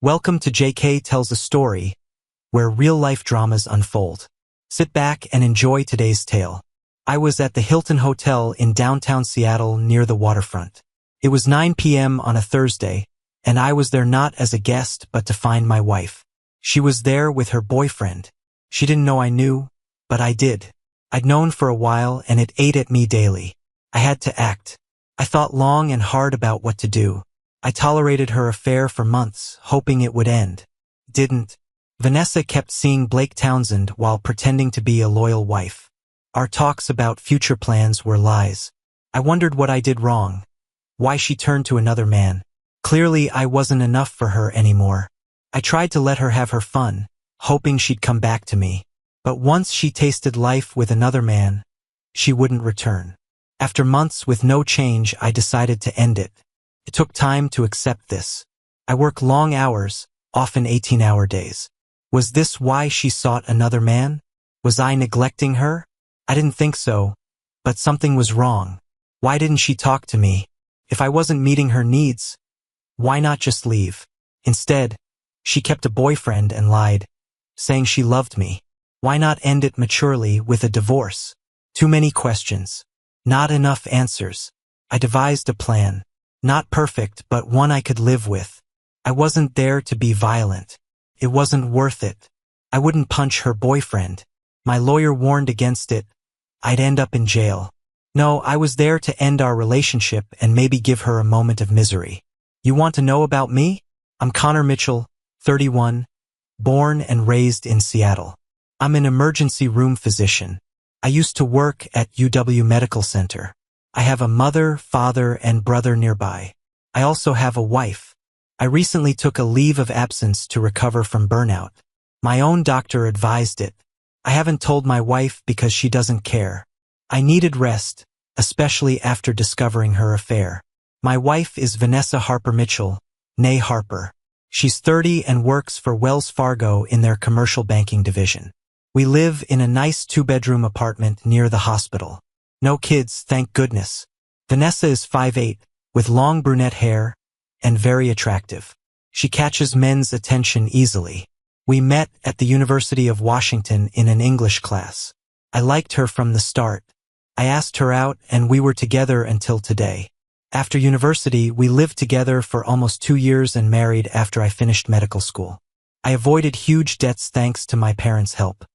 Welcome to JK Tells a Story, where real-life dramas unfold. Sit back and enjoy today's tale. I was at the Hilton Hotel in downtown Seattle near the waterfront. It was 9 p.m. on a Thursday, and I was there not as a guest but to find my wife. She was there with her boyfriend. She didn't know I knew, but I did. I'd known for a while and it ate at me daily. I had to act. I thought long and hard about what to do. I tolerated her affair for months, hoping it would end. Didn't. Vanessa kept seeing Blake Townsend while pretending to be a loyal wife. Our talks about future plans were lies. I wondered what I did wrong. Why she turned to another man. Clearly, I wasn't enough for her anymore. I tried to let her have her fun, hoping she'd come back to me. But once she tasted life with another man, she wouldn't return. After months with no change, I decided to end it. It took time to accept this. I work long hours, often 18-hour days. Was this why she sought another man? Was I neglecting her? I didn't think so, but something was wrong. Why didn't she talk to me? If I wasn't meeting her needs, why not just leave? Instead, she kept a boyfriend and lied, saying she loved me. Why not end it maturely with a divorce? Too many questions. Not enough answers. I devised a plan. Not perfect, but one I could live with. I wasn't there to be violent. It wasn't worth it. I wouldn't punch her boyfriend. My lawyer warned against it. I'd end up in jail. No, I was there to end our relationship and maybe give her a moment of misery. You want to know about me? I'm Connor Mitchell, 31, born and raised in Seattle. I'm an emergency room physician. I used to work at UW Medical Center. I have a mother, father, and brother nearby. I also have a wife. I recently took a leave of absence to recover from burnout. My own doctor advised it. I haven't told my wife because she doesn't care. I needed rest, especially after discovering her affair. My wife is Vanessa Harper Mitchell, née Harper. She's 30 and works for Wells Fargo in their commercial banking division. We live in a nice 2-bedroom apartment near the hospital. No kids, thank goodness. Vanessa is 5'8", with long brunette hair, and very attractive. She catches men's attention easily. We met at the University of Washington in an English class. I liked her from the start. I asked her out and we were together until today. After university, we lived together for almost 2 years and married after I finished medical school. I avoided huge debts thanks to my parents' help.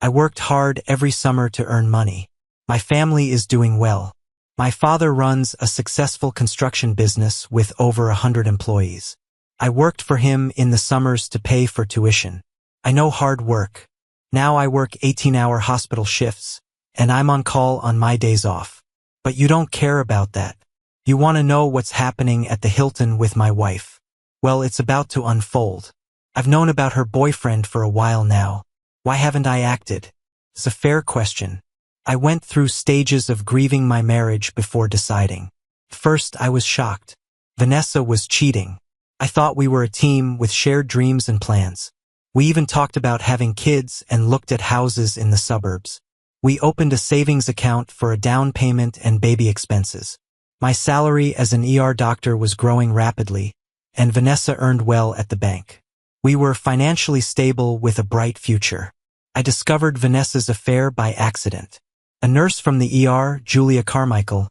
I worked hard every summer to earn money. My family is doing well. My father runs a successful construction business with over 100 employees. I worked for him in the summers to pay for tuition. I know hard work. Now I work 18-hour hospital shifts, and I'm on call on my days off. But you don't care about that. You want to know what's happening at the Hilton with my wife. Well, it's about to unfold. I've known about her boyfriend for a while now. Why haven't I acted? It's a fair question. I went through stages of grieving my marriage before deciding. First, I was shocked. Vanessa was cheating. I thought we were a team with shared dreams and plans. We even talked about having kids and looked at houses in the suburbs. We opened a savings account for a down payment and baby expenses. My salary as an ER doctor was growing rapidly, and Vanessa earned well at the bank. We were financially stable with a bright future. I discovered Vanessa's affair by accident. A nurse from the ER, Julia Carmichael,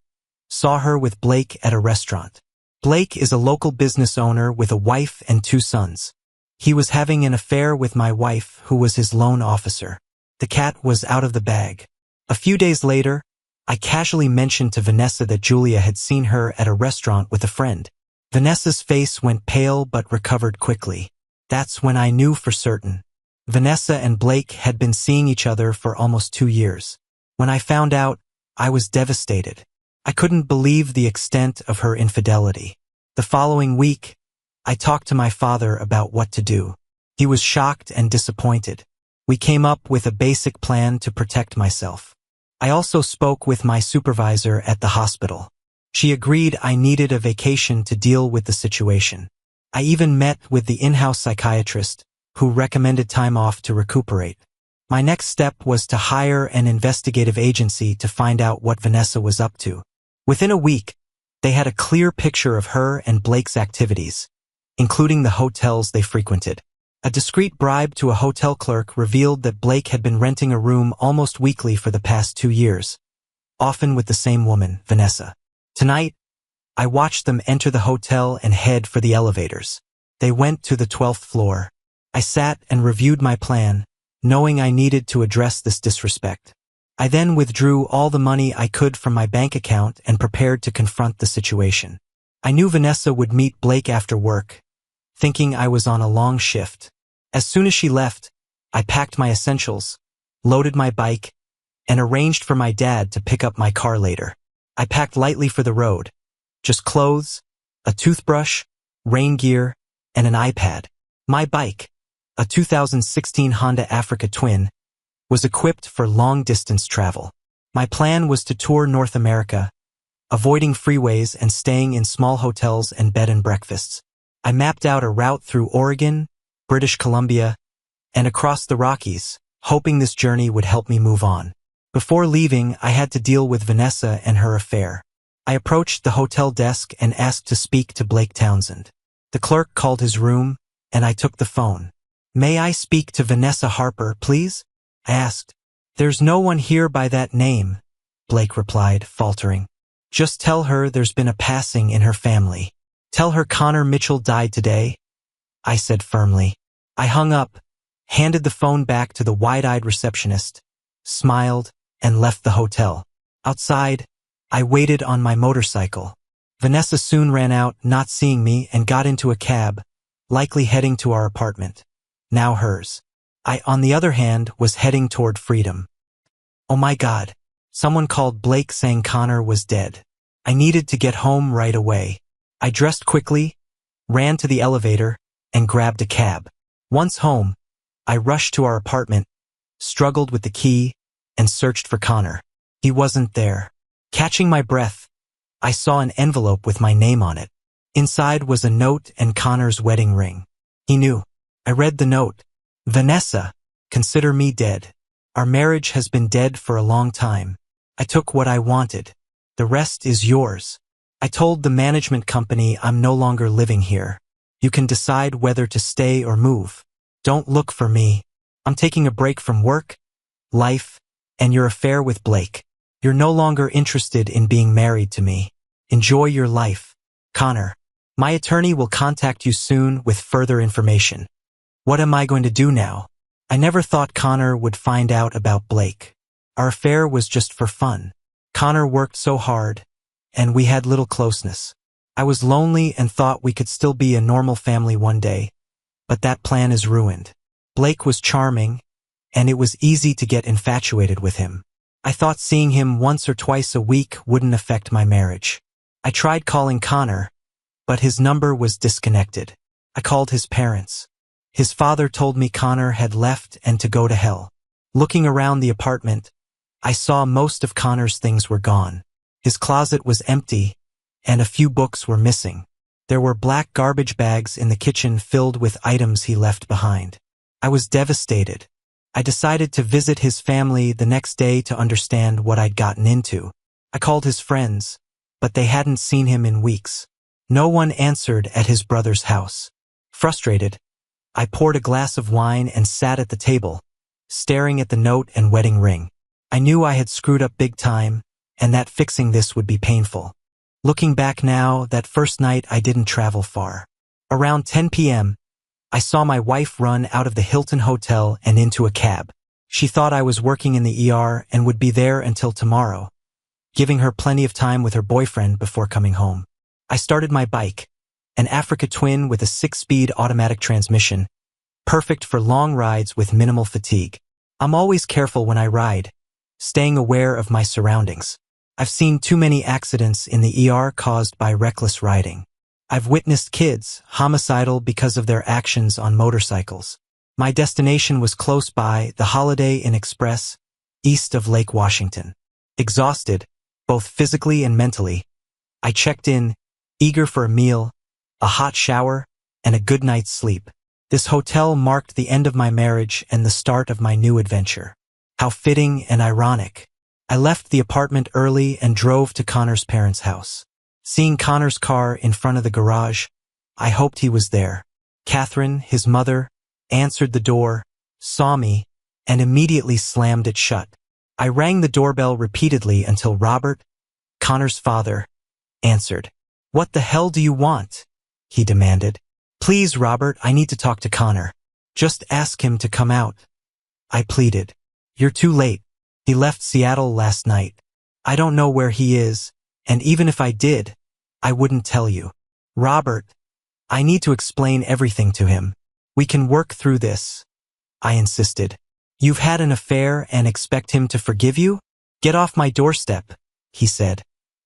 saw her with Blake at a restaurant. Blake is a local business owner with a wife and 2 sons. He was having an affair with my wife, who was his loan officer. The cat was out of the bag. A few days later, I casually mentioned to Vanessa that Julia had seen her at a restaurant with a friend. Vanessa's face went pale but recovered quickly. That's when I knew for certain. Vanessa and Blake had been seeing each other for almost 2 years. When I found out, I was devastated. I couldn't believe the extent of her infidelity. The following week, I talked to my father about what to do. He was shocked and disappointed. We came up with a basic plan to protect myself. I also spoke with my supervisor at the hospital. She agreed I needed a vacation to deal with the situation. I even met with the in-house psychiatrist, who recommended time off to recuperate. My next step was to hire an investigative agency to find out what Vanessa was up to. Within a week, they had a clear picture of her and Blake's activities. including the hotels they frequented. A discreet bribe to a hotel clerk revealed that Blake had been renting a room almost weekly for the past 2 years, often with the same woman, Vanessa. Tonight, I watched them enter the hotel and head for the elevators. They went to the 12th floor. I sat and reviewed my plan, knowing I needed to address this disrespect. I then withdrew all the money I could from my bank account and prepared to confront the situation. I knew Vanessa would meet Blake after work, thinking I was on a long shift. As soon as she left, I packed my essentials, loaded my bike, and arranged for my dad to pick up my car later. I packed lightly for the road, just clothes, a toothbrush, rain gear, and an iPad. My bike, a 2016 Honda Africa Twin, was equipped for long-distance travel. My plan was to tour North America, avoiding freeways and staying in small hotels and bed and breakfasts. I mapped out a route through Oregon, British Columbia, and across the Rockies, hoping this journey would help me move on. Before leaving, I had to deal with Vanessa and her affair. I approached the hotel desk and asked to speak to Blake Townsend. The clerk called his room, and I took the phone. "May I speak to Vanessa Harper, please?" I asked. "There's no one here by that name," Blake replied, faltering. "Just tell her there's been a passing in her family. Tell her Connor Mitchell died today," I said firmly. I hung up, handed the phone back to the wide-eyed receptionist, smiled, and left the hotel. Outside, I waited on my motorcycle. Vanessa soon ran out, not seeing me, and got into a cab, likely heading to our apartment, now hers. I, on the other hand, was heading toward freedom. Oh my God. Someone called Blake saying Connor was dead. I needed to get home right away. I dressed quickly, ran to the elevator, and grabbed a cab. Once home, I rushed to our apartment, struggled with the key, and searched for Connor. He wasn't there. Catching my breath, I saw an envelope with my name on it. Inside was a note and Connor's wedding ring. He knew. I read the note. "Vanessa, consider me dead. Our marriage has been dead for a long time. I took what I wanted. The rest is yours. I told the management company I'm no longer living here. You can decide whether to stay or move. Don't look for me. I'm taking a break from work, life, and your affair with Blake. You're no longer interested in being married to me. Enjoy your life. Connor. My attorney will contact you soon with further information." What am I going to do now? I never thought Connor would find out about Blake. Our affair was just for fun. Connor worked so hard, and we had little closeness. I was lonely and thought we could still be a normal family one day, but that plan is ruined. Blake was charming, and it was easy to get infatuated with him. I thought seeing him once or twice a week wouldn't affect my marriage. I tried calling Connor, but his number was disconnected. I called his parents. His father told me Connor had left and to go to hell. Looking around the apartment, I saw most of Connor's things were gone. His closet was empty, and a few books were missing. There were black garbage bags in the kitchen filled with items he left behind. I was devastated. I decided to visit his family the next day to understand what I'd gotten into. I called his friends, but they hadn't seen him in weeks. No one answered at his brother's house. Frustrated, I poured a glass of wine and sat at the table, staring at the note and wedding ring. I knew I had screwed up big time, and that fixing this would be painful. Looking back now, that first night I didn't travel far. Around 10 p.m., I saw my wife run out of the Hilton Hotel and into a cab. She thought I was working in the ER and would be there until tomorrow, giving her plenty of time with her boyfriend before coming home. I started my bike, an Africa Twin with a 6-speed automatic transmission, perfect for long rides with minimal fatigue. I'm always careful when I ride, staying aware of my surroundings. I've seen too many accidents in the ER caused by reckless riding. I've witnessed kids homicidal because of their actions on motorcycles. My destination was close by, the Holiday Inn Express, east of Lake Washington. Exhausted, both physically and mentally, I checked in, eager for a meal, a hot shower, and a good night's sleep. This hotel marked the end of my marriage and the start of my new adventure. How fitting and ironic. I left the apartment early and drove to Connor's parents' house. Seeing Connor's car in front of the garage, I hoped he was there. Catherine, his mother, answered the door, saw me, and immediately slammed it shut. I rang the doorbell repeatedly until Robert, Connor's father, answered. "What the hell do you want?" he demanded. "Please, Robert, I need to talk to Connor. Just ask him to come out," I pleaded. "You're too late. He left Seattle last night. I don't know where he is, and even if I did, I wouldn't tell you. Robert, I need to explain everything to him. We can work through this," I insisted. "You've had an affair and expect him to forgive you? Get off my doorstep," he said,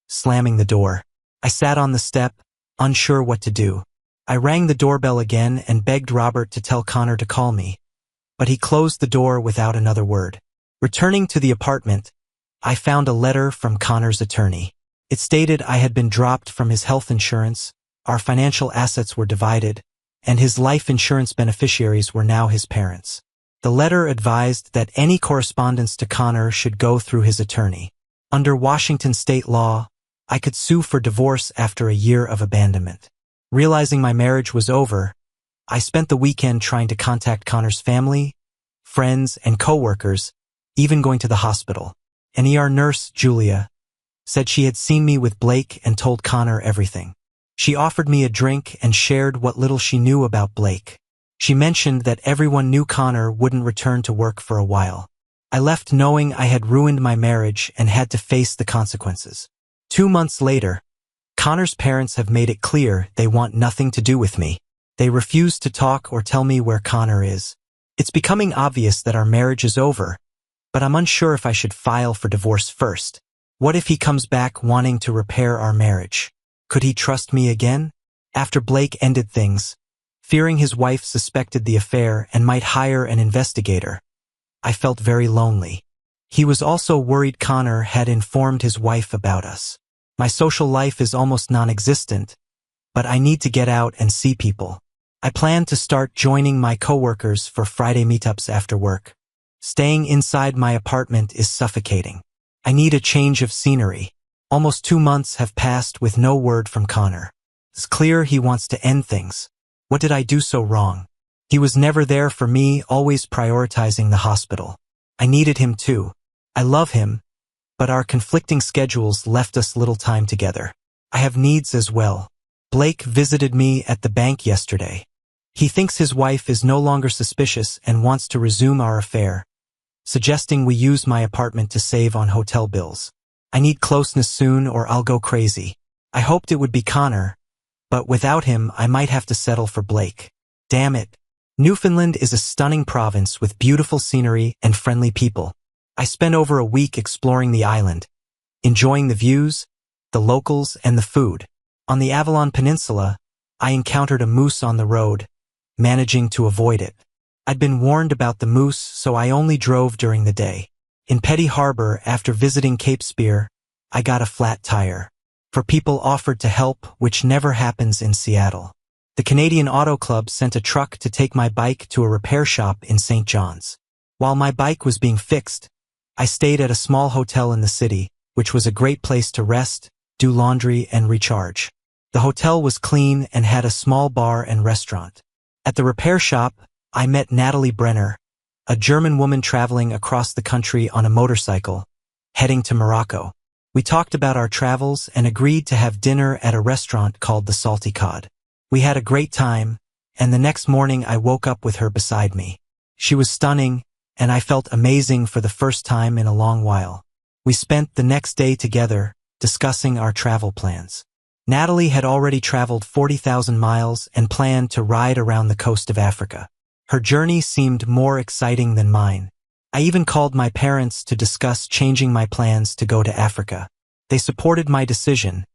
slamming the door. I sat on the step, unsure what to do. I rang the doorbell again and begged Robert to tell Connor to call me, but he closed the door without another word. Returning to the apartment, I found a letter from Connor's attorney. It stated I had been dropped from his health insurance, our financial assets were divided, and his life insurance beneficiaries were now his parents. The letter advised that any correspondence to Connor should go through his attorney. Under Washington state law, I could sue for divorce after a year of abandonment. Realizing my marriage was over, I spent the weekend trying to contact Connor's family, friends, and coworkers, even going to the hospital. An ER nurse, Julia, said she had seen me with Blake and told Connor everything. She offered me a drink and shared what little she knew about Blake. She mentioned that everyone knew Connor wouldn't return to work for a while. I left knowing I had ruined my marriage and had to face the consequences. 2 months later, Connor's parents have made it clear they want nothing to do with me. They refuse to talk or tell me where Connor is. It's becoming obvious that our marriage is over, but I'm unsure if I should file for divorce first. What if he comes back wanting to repair our marriage? Could he trust me again? After Blake ended things, fearing his wife suspected the affair and might hire an investigator, I felt very lonely. He was also worried Connor had informed his wife about us. My social life is almost non-existent, but I need to get out and see people. I plan to start joining my coworkers for Friday meetups after work. Staying inside my apartment is suffocating. I need a change of scenery. Almost 2 months have passed with no word from Connor. It's clear he wants to end things. What did I do so wrong? He was never there for me, always prioritizing the hospital. I needed him too. I love him, but our conflicting schedules left us little time together. I have needs as well. Blake visited me at the bank yesterday. He thinks his wife is no longer suspicious and wants to resume our affair, suggesting we use my apartment to save on hotel bills. I need closeness soon or I'll go crazy. I hoped it would be Connor, but without him I might have to settle for Blake. Damn it. Newfoundland is a stunning province with beautiful scenery and friendly people. I spent over a week exploring the island, enjoying the views, the locals, and the food. On the Avalon Peninsula, I encountered a moose on the road, managing to avoid it. I'd been warned about the moose, so I only drove during the day. In Petty Harbor, after visiting Cape Spear, I got a flat tire. For people offered to help, which never happens in Seattle. The Canadian Auto Club sent a truck to take my bike to a repair shop in St. John's. While my bike was being fixed, I stayed at a small hotel in the city, which was a great place to rest, do laundry, and recharge. The hotel was clean and had a small bar and restaurant. At the repair shop, I met Natalie Brenner, a German woman traveling across the country on a motorcycle, heading to Morocco. We talked about our travels and agreed to have dinner at a restaurant called the Salty Cod. We had a great time, and the next morning I woke up with her beside me. She was stunning, and I felt amazing for the first time in a long while. We spent the next day together, discussing our travel plans. Natalie had already traveled 40,000 miles and planned to ride around the coast of Africa. Her journey seemed more exciting than mine. I even called my parents to discuss changing my plans to go to Africa. They supported my decision,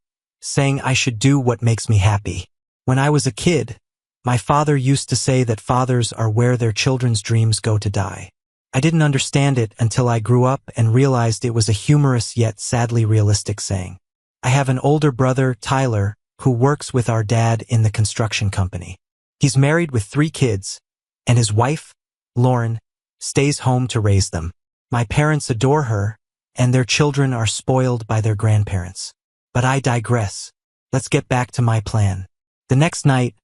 saying I should do what makes me happy. When I was a kid, my father used to say that fathers are where their children's dreams go to die. I didn't understand it until I grew up and realized it was a humorous yet sadly realistic saying. I have an older brother, Tyler, who works with our dad in the construction company. He's married with 3 kids, and his wife, Lauren, stays home to raise them. My parents adore her, and their children are spoiled by their grandparents. But I digress. Let's get back to my plan. The next night,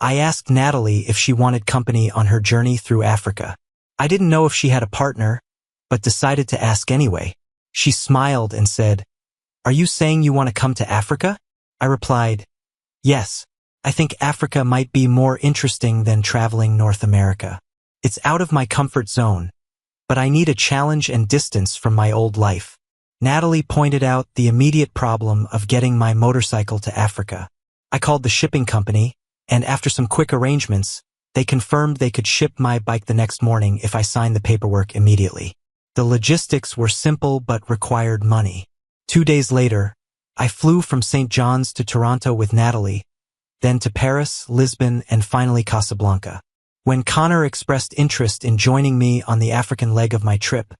I asked Natalie if she wanted company on her journey through Africa. I didn't know if she had a partner, but decided to ask anyway. She smiled and said, "Are you saying you want to come to Africa?" I replied, "Yes. I think Africa might be more interesting than traveling North America. It's out of my comfort zone, but I need a challenge and distance from my old life." Natalie pointed out the immediate problem of getting my motorcycle to Africa. I called the shipping company, and after some quick arrangements, they confirmed they could ship my bike the next morning if I signed the paperwork immediately. The logistics were simple but required money. 2 days later, I flew from St. John's to Toronto with Natalie, then to Paris, Lisbon, and finally Casablanca. When Connor expressed interest in joining me on the African leg of my trip,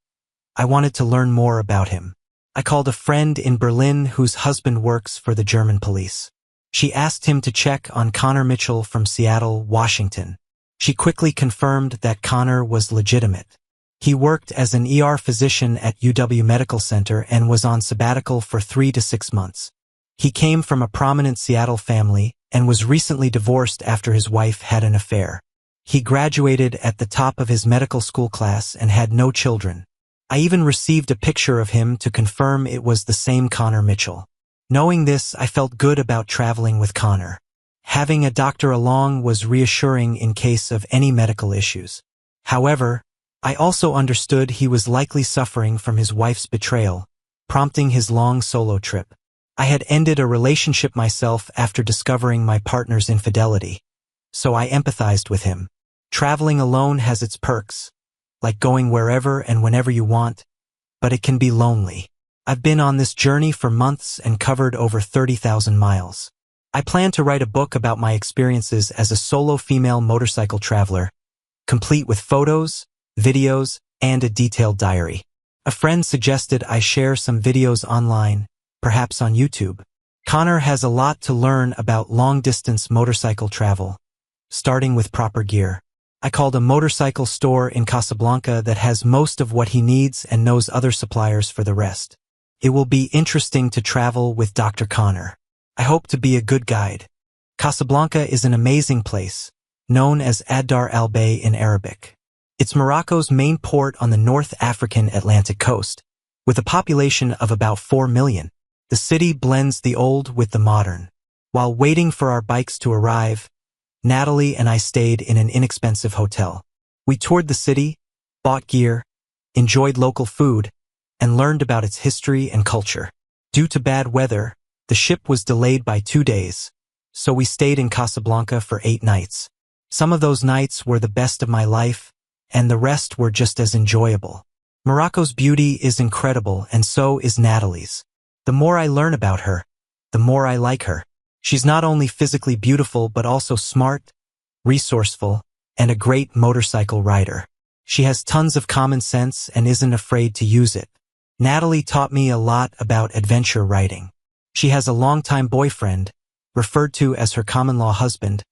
I wanted to learn more about him. I called a friend in Berlin whose husband works for the German police. She asked him to check on Connor Mitchell from Seattle, Washington. She quickly confirmed that Connor was legitimate. He worked as an ER physician at UW Medical Center and was on sabbatical for 3 to 6 months. He came from a prominent Seattle family and was recently divorced after his wife had an affair. He graduated at the top of his medical school class and had no children. I even received a picture of him to confirm it was the same Connor Mitchell. Knowing this, I felt good about traveling with Connor. Having a doctor along was reassuring in case of any medical issues. However, I also understood he was likely suffering from his wife's betrayal, prompting his long solo trip. I had ended a relationship myself after discovering my partner's infidelity, so I empathized with him. Traveling alone has its perks, like going wherever and whenever you want, but it can be lonely. I've been on this journey for months and covered over 30,000 miles. I plan to write a book about my experiences as a solo female motorcycle traveler, complete with photos, videos, and a detailed diary. A friend suggested I share some videos online, perhaps on YouTube. Connor has a lot to learn about long-distance motorcycle travel, starting with proper gear. I called a motorcycle store in Casablanca that has most of what he needs and knows other suppliers for the rest. It will be interesting to travel with Dr. Connor. I hope to be a good guide. Casablanca is an amazing place, known as Ad-Dar al-Bay in Arabic. It's Morocco's main port on the North African Atlantic coast. With a population of about 4 million, the city blends the old with the modern. While waiting for our bikes to arrive, Natalie and I stayed in an inexpensive hotel. We toured the city, bought gear, enjoyed local food, and learned about its history and culture. Due to bad weather, the ship was delayed by 2 days, so we stayed in Casablanca for 8 nights. Some of those nights were the best of my life, and the rest were just as enjoyable. Morocco's beauty is incredible, and so is Natalie's. The more I learn about her, the more I like her. She's not only physically beautiful but also smart, resourceful, and a great motorcycle rider. She has tons of common sense and isn't afraid to use it. Natalie taught me a lot about adventure riding. She has a longtime boyfriend, referred to as her common-law husband,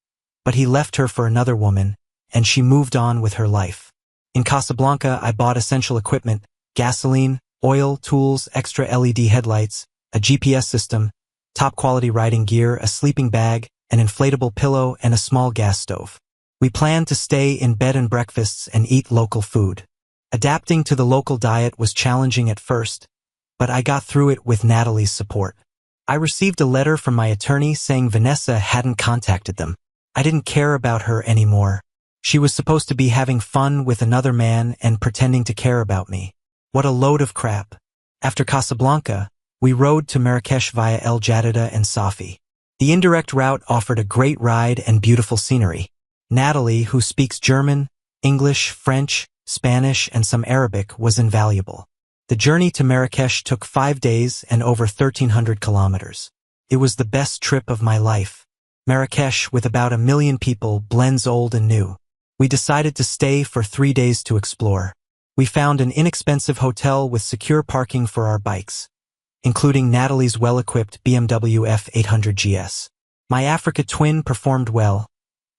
but he left her for another woman, and she moved on with her life. In Casablanca, I bought essential equipment, gasoline, oil, tools, extra LED headlights, a GPS system, top-quality riding gear, a sleeping bag, an inflatable pillow, and a small gas stove. We planned to stay in bed and breakfasts and eat local food. Adapting to the local diet was challenging at first, but I got through it with Natalie's support. I received a letter from my attorney saying Vanessa hadn't contacted them. I didn't care about her anymore. She was supposed to be having fun with another man and pretending to care about me. What a load of crap. After Casablanca, we rode to Marrakesh via El Jadida and Safi. The indirect route offered a great ride and beautiful scenery. Natalie, who speaks German, English, French, Spanish, and some Arabic, was invaluable. The journey to Marrakesh took 5 days and over 1,300 kilometers. It was the best trip of my life. Marrakesh, with about 1 million people, blends old and new. We decided to stay for 3 days to explore. We found an inexpensive hotel with secure parking for our bikes, including Natalie's well-equipped BMW F800 GS. My Africa twin performed well,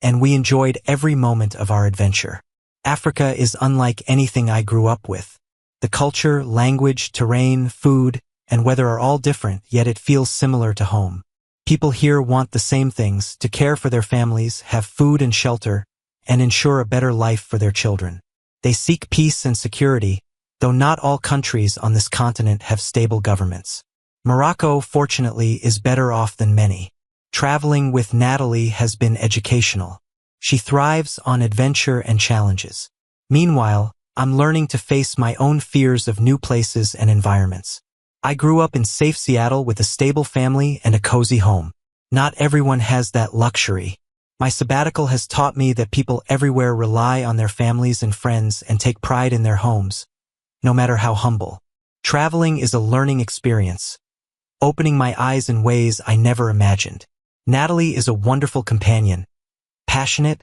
and we enjoyed every moment of our adventure. Africa is unlike anything I grew up with. The culture, language, terrain, food, and weather are all different, yet it feels similar to home. People here want the same things: to care for their families, have food and shelter, and ensure a better life for their children. They seek peace and security, though not all countries on this continent have stable governments. Morocco, fortunately, is better off than many. Traveling with Natalie has been educational. She thrives on adventure and challenges. Meanwhile, I'm learning to face my own fears of new places and environments. I grew up in safe Seattle with a stable family and a cozy home. Not everyone has that luxury. My sabbatical has taught me that people everywhere rely on their families and friends and take pride in their homes, no matter how humble. Traveling is a learning experience, opening my eyes in ways I never imagined. Natalie is a wonderful companion, passionate,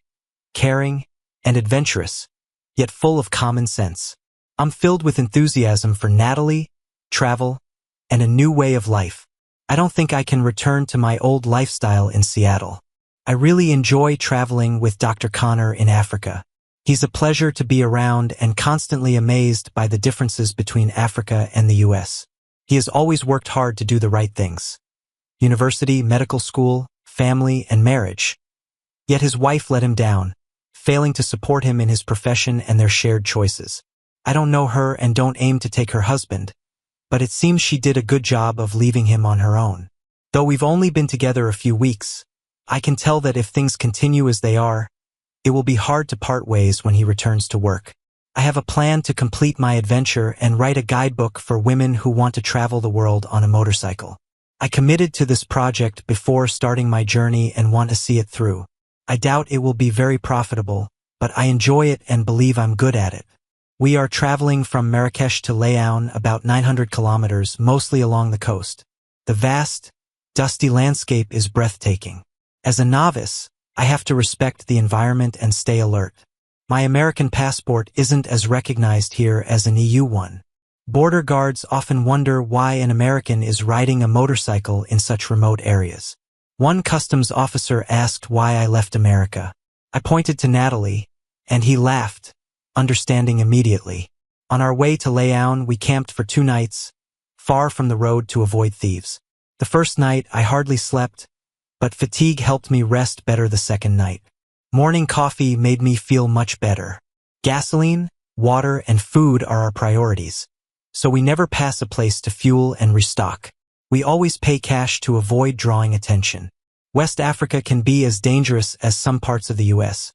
caring, and adventurous, yet full of common sense. I'm filled with enthusiasm for Natalie, travel, and a new way of life. I don't think I can return to my old lifestyle in Seattle. I really enjoy traveling with Dr. Connor in Africa. He's a pleasure to be around and constantly amazed by the differences between Africa and the US. He has always worked hard to do the right things. University, medical school, family, and marriage. Yet his wife let him down, failing to support him in his profession and their shared choices. I don't know her and don't aim to take her husband, but it seems she did a good job of leaving him on her own. Though we've only been together a few weeks, I can tell that if things continue as they are, it will be hard to part ways when he returns to work. I have a plan to complete my adventure and write a guidebook for women who want to travel the world on a motorcycle. I committed to this project before starting my journey and want to see it through. I doubt it will be very profitable, but I enjoy it and believe I'm good at it. We are traveling from Marrakesh to Layoun, about 900 kilometers, mostly along the coast. The vast, dusty landscape is breathtaking. As a novice, I have to respect the environment and stay alert. My American passport isn't as recognized here as an EU one. Border guards often wonder why an American is riding a motorcycle in such remote areas. One customs officer asked why I left America. I pointed to Natalie, and he laughed, understanding immediately. On our way to Layoun, we camped for 2 nights, far from the road to avoid thieves. The first night, I hardly slept, but fatigue helped me rest better the second night. Morning coffee made me feel much better. Gasoline, water, and food are our priorities, so we never pass a place to fuel and restock. We always pay cash to avoid drawing attention. West Africa can be as dangerous as some parts of the US,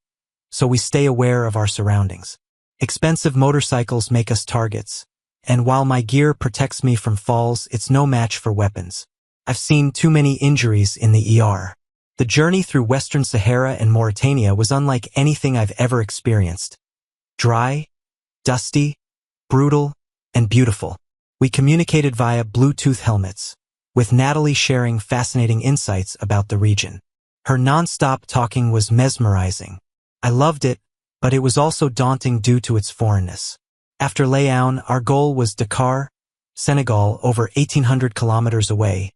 so we stay aware of our surroundings. Expensive motorcycles make us targets, and while my gear protects me from falls, it's no match for weapons. I've seen too many injuries in the ER. The journey through Western Sahara and Mauritania was unlike anything I've ever experienced. Dry, dusty, brutal, and beautiful. We communicated via Bluetooth helmets, with Natalie sharing fascinating insights about the region. Her non-stop talking was mesmerizing. I loved it, but it was also daunting due to its foreignness. After Layoun, our goal was Dakar, Senegal, over 1,800 kilometers away,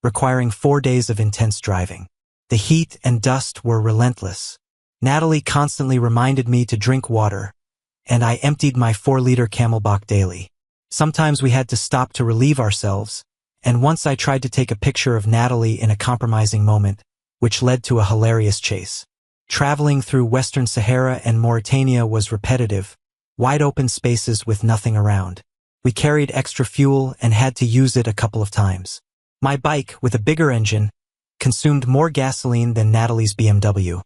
requiring 4 days of intense driving. The heat and dust were relentless. Natalie constantly reminded me to drink water, and I emptied my 4-liter Camelback daily. Sometimes we had to stop to relieve ourselves, and once I tried to take a picture of Natalie in a compromising moment, which led to a hilarious chase. Traveling through Western Sahara and Mauritania was repetitive, wide open spaces with nothing around. We carried extra fuel and had to use it a couple of times. My bike, with a bigger engine, consumed more gasoline than Natalie's BMW,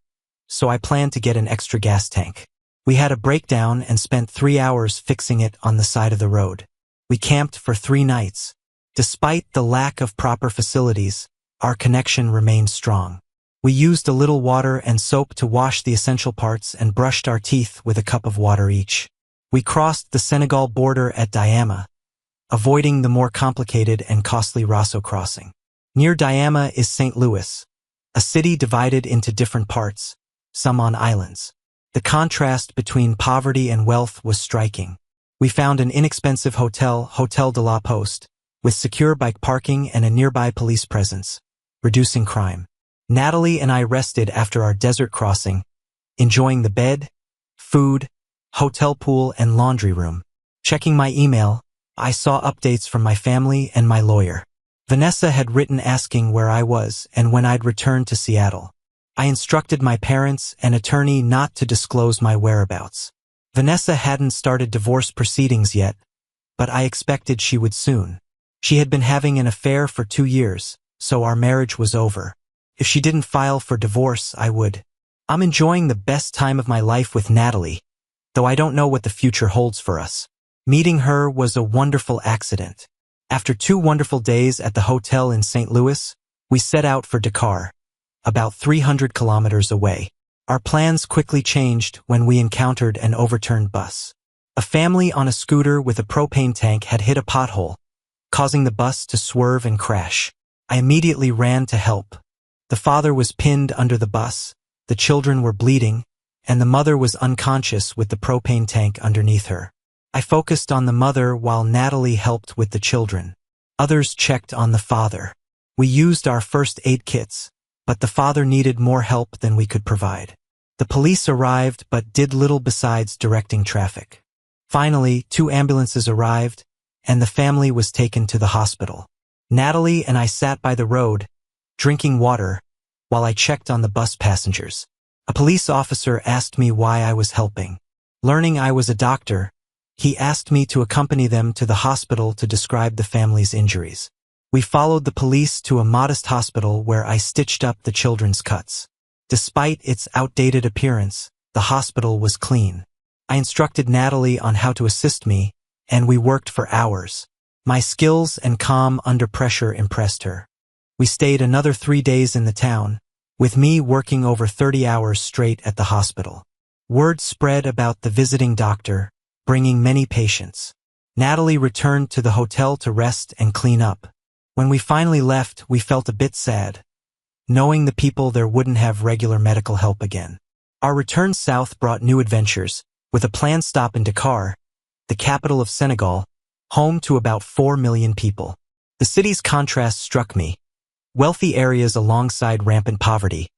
so I planned to get an extra gas tank. We had a breakdown and spent 3 hours fixing it on the side of the road. We camped for 3 nights. Despite the lack of proper facilities, our connection remained strong. We used a little water and soap to wash the essential parts and brushed our teeth with a cup of water each. We crossed the Senegal border at Diama, avoiding the more complicated and costly Rosso crossing. Near Diama is St. Louis, a city divided into different parts, some on islands. The contrast between poverty and wealth was striking. We found an inexpensive hotel, Hotel de la Poste, with secure bike parking and a nearby police presence, reducing crime. Natalie and I rested after our desert crossing, enjoying the bed, food, hotel pool, and laundry room. Checking my email, I saw updates from my family and my lawyer. Vanessa had written asking where I was and when I'd return to Seattle. I instructed my parents and attorney not to disclose my whereabouts. Vanessa hadn't started divorce proceedings yet, but I expected she would soon. She had been having an affair for 2 years, so our marriage was over. If she didn't file for divorce, I would. I'm enjoying the best time of my life with Natalie, though I don't know what the future holds for us. Meeting her was a wonderful accident. After 2 wonderful days at the hotel in St. Louis, we set out for Dakar, about 300 kilometers away. Our plans quickly changed when we encountered an overturned bus. A family on a scooter with a propane tank had hit a pothole, causing the bus to swerve and crash. I immediately ran to help. The father was pinned under the bus, the children were bleeding, and the mother was unconscious with the propane tank underneath her. I focused on the mother while Natalie helped with the children. Others checked on the father. We used our first aid kits, but the father needed more help than we could provide. The police arrived but did little besides directing traffic. Finally, 2 ambulances arrived, and the family was taken to the hospital. Natalie and I sat by the road, drinking water, while I checked on the bus passengers. A police officer asked me why I was helping. Learning I was a doctor, he asked me to accompany them to the hospital to describe the family's injuries. We followed the police to a modest hospital where I stitched up the children's cuts. Despite its outdated appearance, the hospital was clean. I instructed Natalie on how to assist me, and we worked for hours. My skills and calm under pressure impressed her. We stayed another 3 days in the town, with me working over 30 hours straight at the hospital. Word spread about the visiting doctor, bringing many patients. Natalie returned to the hotel to rest and clean up. When we finally left, we felt a bit sad, knowing the people there wouldn't have regular medical help again. Our return south brought new adventures, with a planned stop in Dakar, the capital of Senegal, home to about 4 million people. The city's contrast struck me. Wealthy areas alongside rampant poverty,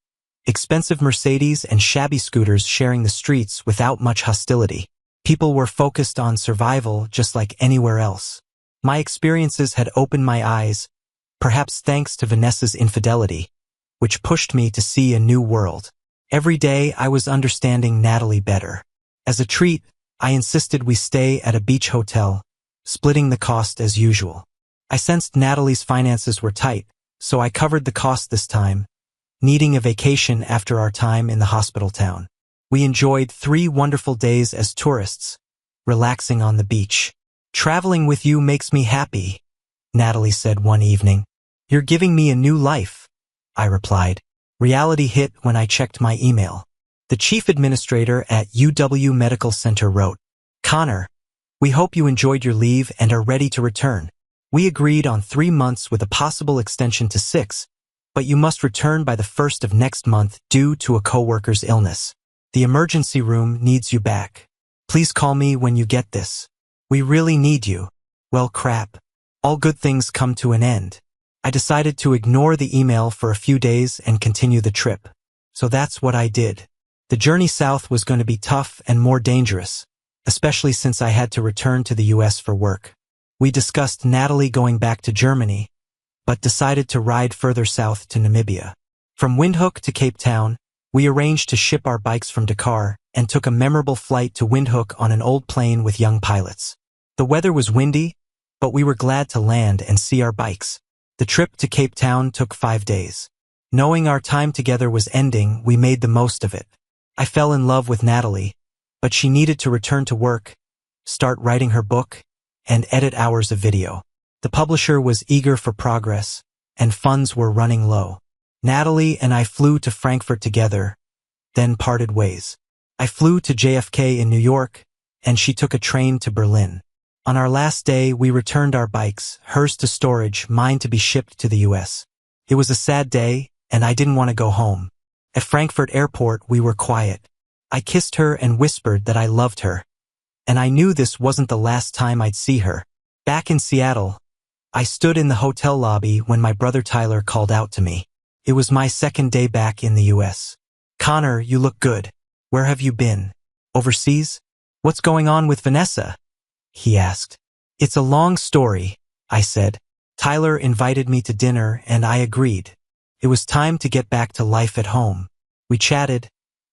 expensive Mercedes and shabby scooters sharing the streets without much hostility. People were focused on survival just like anywhere else. My experiences had opened my eyes, perhaps thanks to Vanessa's infidelity, which pushed me to see a new world. Every day I was understanding Natalie better. As a treat, I insisted we stay at a beach hotel, splitting the cost as usual. I sensed Natalie's finances were tight, so I covered the cost this time, needing a vacation after our time in the hospital town. We enjoyed 3 wonderful days as tourists, relaxing on the beach. "Traveling with you makes me happy," Natalie said one evening. "You're giving me a new life," I replied. Reality hit when I checked my email. The chief administrator at UW Medical Center wrote, "Connor, we hope you enjoyed your leave and are ready to return. We agreed on 3 months with a possible extension to 6, but you must return by the 1st of next month due to a coworker's illness. The emergency room needs you back. Please call me when you get this. We really need you." Well, crap. All good things come to an end. I decided to ignore the email for a few days and continue the trip. So that's what I did. The journey south was going to be tough and more dangerous, especially since I had to return to the US for work. We discussed Natalie going back to Germany, but decided to ride further south to Namibia. From Windhoek to Cape Town, we arranged to ship our bikes from Dakar and took a memorable flight to Windhoek on an old plane with young pilots. The weather was windy, but we were glad to land and see our bikes. The trip to Cape Town took 5 days. Knowing our time together was ending, we made the most of it. I fell in love with Natalie, but she needed to return to work, start writing her book, and edit hours of video. The publisher was eager for progress, and funds were running low. Natalie and I flew to Frankfurt together, then parted ways. I flew to JFK in New York, and she took a train to Berlin. On our last day, we returned our bikes, hers to storage, mine to be shipped to the US. It was a sad day, and I didn't want to go home. At Frankfurt Airport, we were quiet. I kissed her and whispered that I loved her, and I knew this wasn't the last time I'd see her. Back in Seattle, I stood in the hotel lobby when my brother Tyler called out to me. It was my 2nd day back in the US. "Connor, you look good. Where have you been? Overseas? What's going on with Vanessa?" he asked. "It's a long story," I said. Tyler invited me to dinner and I agreed. It was time to get back to life at home. We chatted,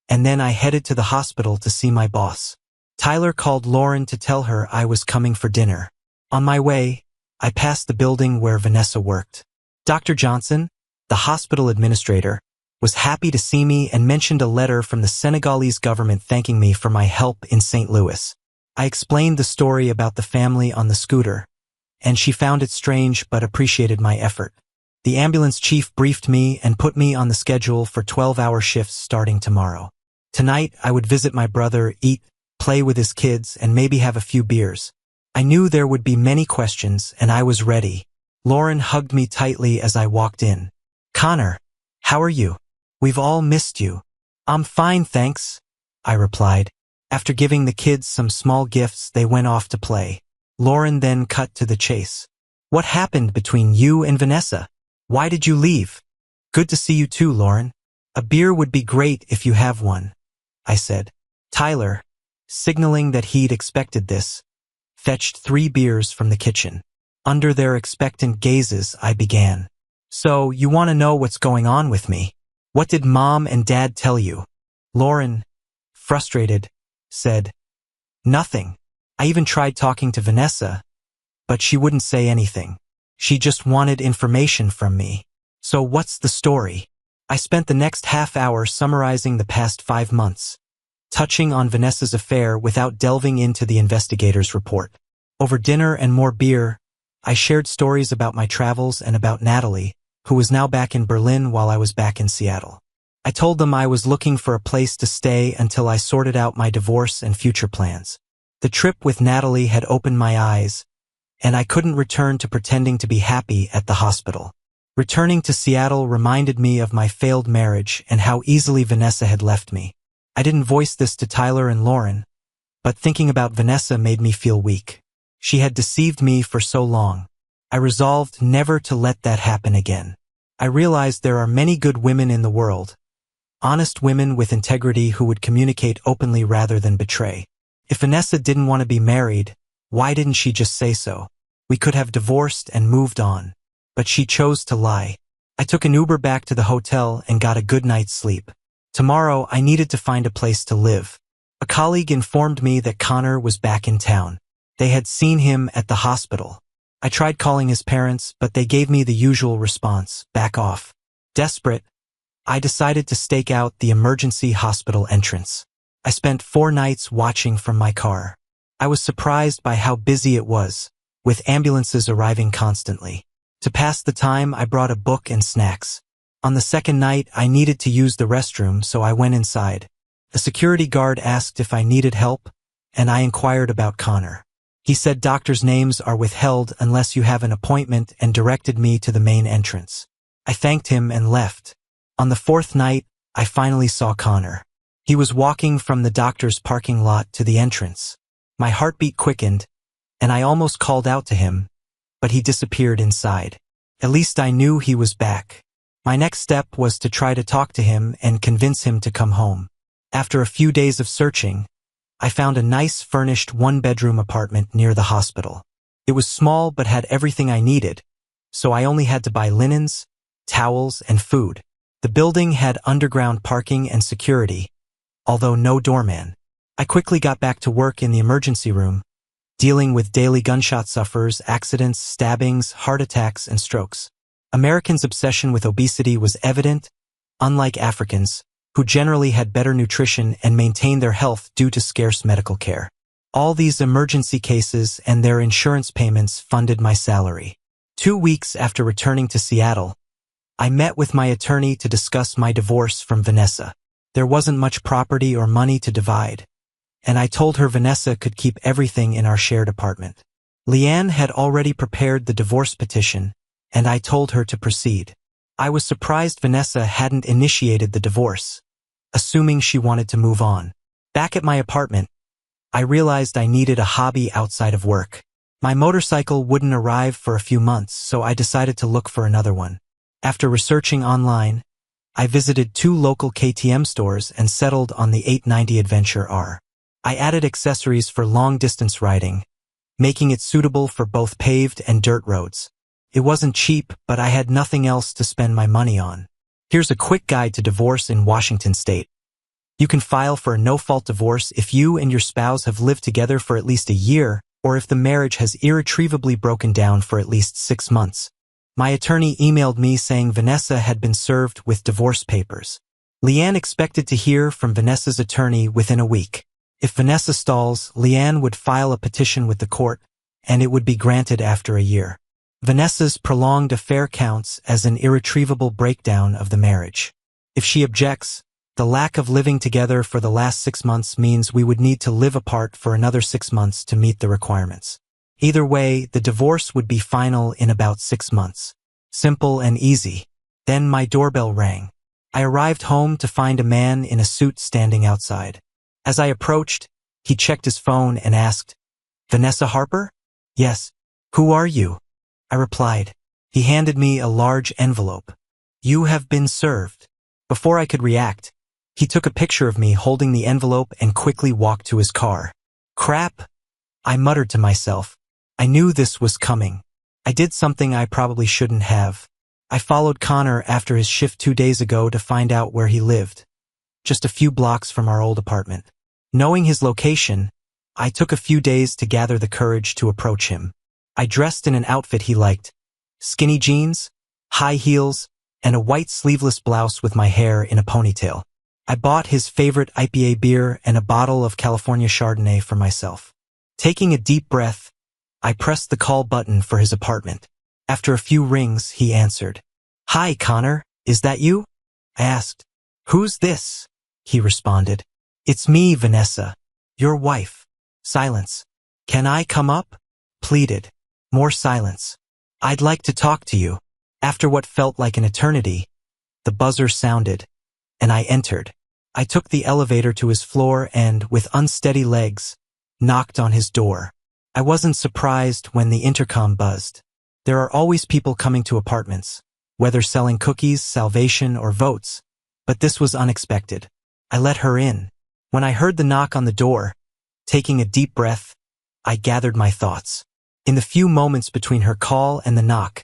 and then I headed to the hospital to see my boss. Tyler called Lauren to tell her I was coming for dinner. On my way, I passed the building where Vanessa worked. Dr. Johnson, the hospital administrator, was happy to see me and mentioned a letter from the Senegalese government thanking me for my help in St. Louis. I explained the story about the family on the scooter, and she found it strange but appreciated my effort. The ambulance chief briefed me and put me on the schedule for 12-hour shifts starting tomorrow. Tonight, I would visit my brother, eat, play with his kids, and maybe have a few beers. I knew there would be many questions, and I was ready. Lauren hugged me tightly as I walked in. "Connor, how are you? We've all missed you." "I'm fine, thanks," I replied. After giving the kids some small gifts, they went off to play. Lauren then cut to the chase. "What happened between you and Vanessa? Why did you leave?" "Good to see you too, Lauren. A beer would be great if you have one," I said. Tyler, signaling that he'd expected this, fetched 3 beers from the kitchen. Under their expectant gazes, I began. "So, you want to know what's going on with me? What did Mom and Dad tell you?" Lauren, frustrated, said, "Nothing. I even tried talking to Vanessa, but she wouldn't say anything. She just wanted information from me." "So what's the story?" I spent the next half hour summarizing the past 5 months, touching on Vanessa's affair without delving into the investigator's report. Over dinner and more beer, I shared stories about my travels and about Natalie, who was now back in Berlin while I was back in Seattle. I told them I was looking for a place to stay until I sorted out my divorce and future plans. The trip with Natalie had opened my eyes, and I couldn't return to pretending to be happy at the hospital. Returning to Seattle reminded me of my failed marriage and how easily Vanessa had left me. I didn't voice this to Tyler and Lauren, but thinking about Vanessa made me feel weak. She had deceived me for so long. I resolved never to let that happen again. I realized there are many good women in the world, honest women with integrity who would communicate openly rather than betray. If Vanessa didn't want to be married, why didn't she just say so? We could have divorced and moved on. But she chose to lie. I took an Uber back to the hotel and got a good night's sleep. Tomorrow, I needed to find a place to live. A colleague informed me that Connor was back in town. They had seen him at the hospital. I tried calling his parents, but they gave me the usual response, "Back off." Desperate, I decided to stake out the emergency hospital entrance. I spent 4 nights watching from my car. I was surprised by how busy it was, with ambulances arriving constantly. To pass the time, I brought a book and snacks. On the second night, I needed to use the restroom, so I went inside. The security guard asked if I needed help, and I inquired about Connor. He said doctors' names are withheld unless you have an appointment and directed me to the main entrance. I thanked him and left. On the 4th night, I finally saw Connor. He was walking from the doctor's parking lot to the entrance. My heartbeat quickened, and I almost called out to him, but he disappeared inside. At least I knew he was back. My next step was to try to talk to him and convince him to come home. After a few days of searching, I found a nice furnished 1-bedroom apartment near the hospital. It was small but had everything I needed, so I only had to buy linens, towels, and food. The building had underground parking and security, although no doorman. I quickly got back to work in the emergency room, dealing with daily gunshot sufferers, accidents, stabbings, heart attacks, and strokes. Americans' obsession with obesity was evident, unlike Africans, who generally had better nutrition and maintained their health due to scarce medical care. All these emergency cases and their insurance payments funded my salary. 2 weeks after returning to Seattle, I met with my attorney to discuss my divorce from Vanessa. There wasn't much property or money to divide, and I told her Vanessa could keep everything in our shared apartment. Leanne had already prepared the divorce petition, and I told her to proceed. I was surprised Vanessa hadn't initiated the divorce, assuming she wanted to move on. Back at my apartment, I realized I needed a hobby outside of work. My motorcycle wouldn't arrive for a few months, so I decided to look for another one. After researching online, I visited 2 local KTM stores and settled on the 890 Adventure R. I added accessories for long-distance riding, making it suitable for both paved and dirt roads. It wasn't cheap, but I had nothing else to spend my money on. Here's a quick guide to divorce in Washington state. You can file for a no-fault divorce if you and your spouse have lived together for at least a year, or if the marriage has irretrievably broken down for at least 6 months. My attorney emailed me saying Vanessa had been served with divorce papers. Leanne expected to hear from Vanessa's attorney within a week. If Vanessa stalls, Leanne would file a petition with the court, and it would be granted after a year. Vanessa's prolonged affair counts as an irretrievable breakdown of the marriage. If she objects, the lack of living together for the last 6 months means we would need to live apart for another 6 months to meet the requirements. Either way, the divorce would be final in about 6 months. Simple and easy. Then my doorbell rang. I arrived home to find a man in a suit standing outside. As I approached, he checked his phone and asked, "Vanessa Harper?" "Yes." "Who are you?" I replied. He handed me a large envelope. "You have been served." Before I could react, he took a picture of me holding the envelope and quickly walked to his car. "Crap," I muttered to myself. I knew this was coming. I did something I probably shouldn't have. I followed Connor after his shift 2 days ago to find out where he lived, just a few blocks from our old apartment. Knowing his location, I took a few days to gather the courage to approach him. I dressed in an outfit he liked: skinny jeans, high heels, and a white sleeveless blouse with my hair in a ponytail. I bought his favorite IPA beer and a bottle of California Chardonnay for myself. Taking a deep breath, I pressed the call button for his apartment. After a few rings, he answered. "Hi, Connor, is that you?" I asked. "Who's this?" He responded. "It's me, Vanessa, your wife." Silence. "Can I come up?" pleaded. More silence. "I'd like to talk to you." After what felt like an eternity, the buzzer sounded, and I entered. I took the elevator to his floor and, with unsteady legs, knocked on his door. I wasn't surprised when the intercom buzzed. There are always people coming to apartments, whether selling cookies, salvation, or votes, but this was unexpected. I let her in. When I heard the knock on the door, taking a deep breath, I gathered my thoughts. In the few moments between her call and the knock,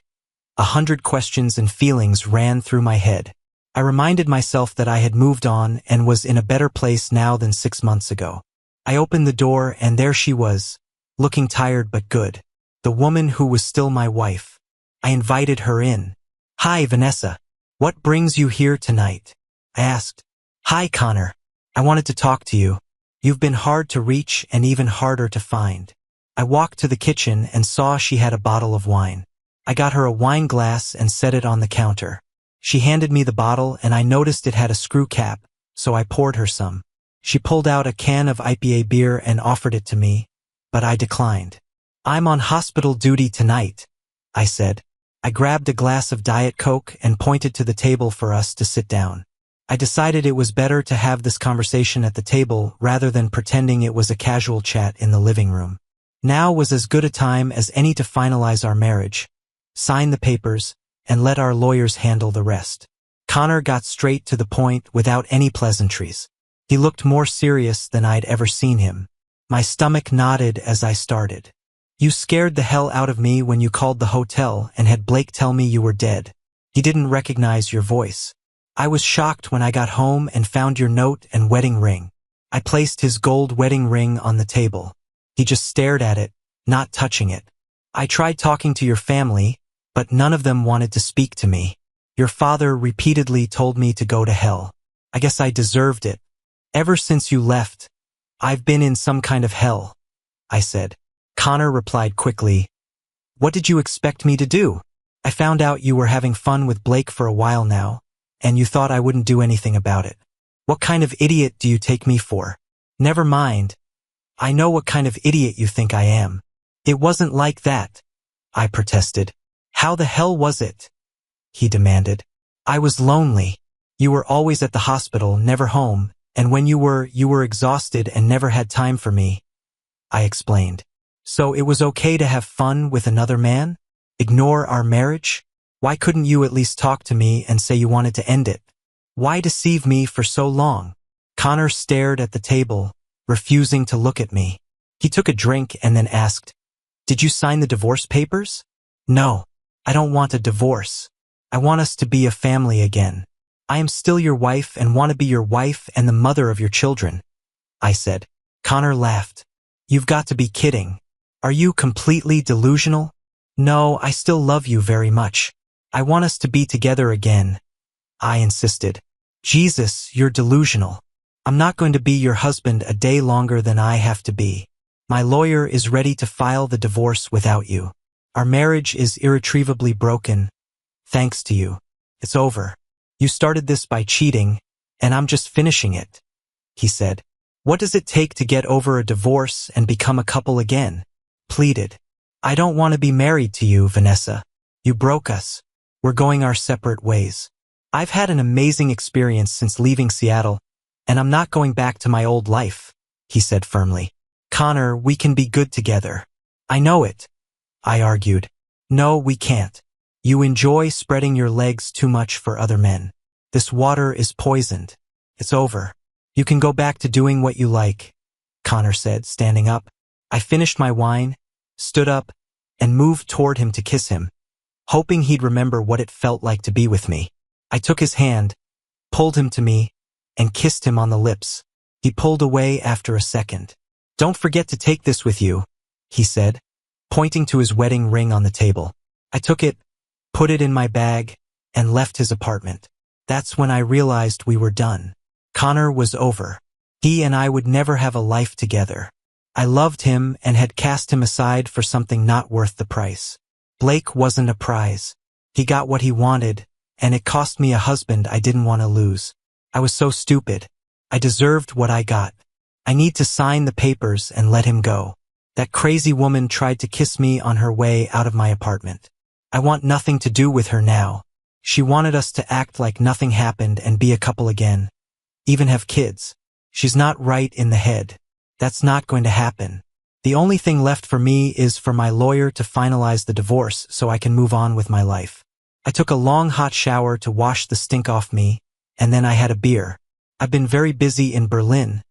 100 questions and feelings ran through my head. I reminded myself that I had moved on and was in a better place now than 6 months ago. I opened the door and there she was, looking tired but good. The woman who was still my wife. I invited her in. "Hi, Vanessa. What brings you here tonight?" I asked. "Hi, Connor. I wanted to talk to you. You've been hard to reach and even harder to find." I walked to the kitchen and saw she had a bottle of wine. I got her a wine glass and set it on the counter. She handed me the bottle and I noticed it had a screw cap, so I poured her some. She pulled out a can of IPA beer and offered it to me, but I declined. "I'm on hospital duty tonight," I said. I grabbed a glass of Diet Coke and pointed to the table for us to sit down. I decided it was better to have this conversation at the table rather than pretending it was a casual chat in the living room. Now was as good a time as any to finalize our marriage, sign the papers, and let our lawyers handle the rest. Connor got straight to the point without any pleasantries. He looked more serious than I'd ever seen him. My stomach knotted as I started. "You scared the hell out of me when you called the hotel and had Blake tell me you were dead. He didn't recognize your voice. I was shocked when I got home and found your note and wedding ring." I placed his gold wedding ring on the table. He just stared at it, not touching it. "I tried talking to your family, but none of them wanted to speak to me. Your father repeatedly told me to go to hell. I guess I deserved it. Ever since you left, I've been in some kind of hell," I said. Connor replied quickly, "What did you expect me to do? I found out you were having fun with Blake for a while now, and you thought I wouldn't do anything about it. What kind of idiot do you take me for?" "Never mind. I know what kind of idiot you think I am." "It wasn't like that," I protested. "How the hell was it?" he demanded. "I was lonely. You were always at the hospital, never home, and when you were exhausted and never had time for me," I explained. "So it was okay to have fun with another man? Ignore our marriage? Why couldn't you at least talk to me and say you wanted to end it? Why deceive me for so long?" Connor stared at the table, refusing to look at me. He took a drink and then asked, "Did you sign the divorce papers?" "No," I don't want a divorce. I want us to be a family again. I am still your wife and want to be your wife and the mother of your children, I said. Connor laughed. You've got to be kidding. Are you completely delusional? No, I still love you very much. I want us to be together again, I insisted. Jesus, you're delusional. I'm not going to be your husband a day longer than I have to be. My lawyer is ready to file the divorce without you. Our marriage is irretrievably broken, thanks to you. It's over. You started this by cheating, and I'm just finishing it, he said. What does it take to get over a divorce and become a couple again? Pleaded. I don't want to be married to you, Vanessa. You broke us. We're going our separate ways. I've had an amazing experience since leaving Seattle, and I'm not going back to my old life, he said firmly. Connor, we can be good together. I know it, I argued. No, we can't. You enjoy spreading your legs too much for other men. This water is poisoned. It's over. You can go back to doing what you like, Connor said, standing up. I finished my wine, stood up, and moved toward him to kiss him, hoping he'd remember what it felt like to be with me. I took his hand, pulled him to me, and kissed him on the lips. He pulled away after a second. Don't forget to take this with you, he said, pointing to his wedding ring on the table. I took it, put it in my bag, and left his apartment. That's when I realized we were done. Connor was over. He and I would never have a life together. I loved him and had cast him aside for something not worth the price. Blake wasn't a prize. He got what he wanted, and it cost me a husband I didn't want to lose. I was so stupid. I deserved what I got. I need to sign the papers and let him go. That crazy woman tried to kiss me on her way out of my apartment. I want nothing to do with her now. She wanted us to act like nothing happened and be a couple again. Even have kids. She's not right in the head. That's not going to happen. The only thing left for me is for my lawyer to finalize the divorce so I can move on with my life. I took a long hot shower to wash the stink off me, and then I had a beer. I've been very busy in Berlin,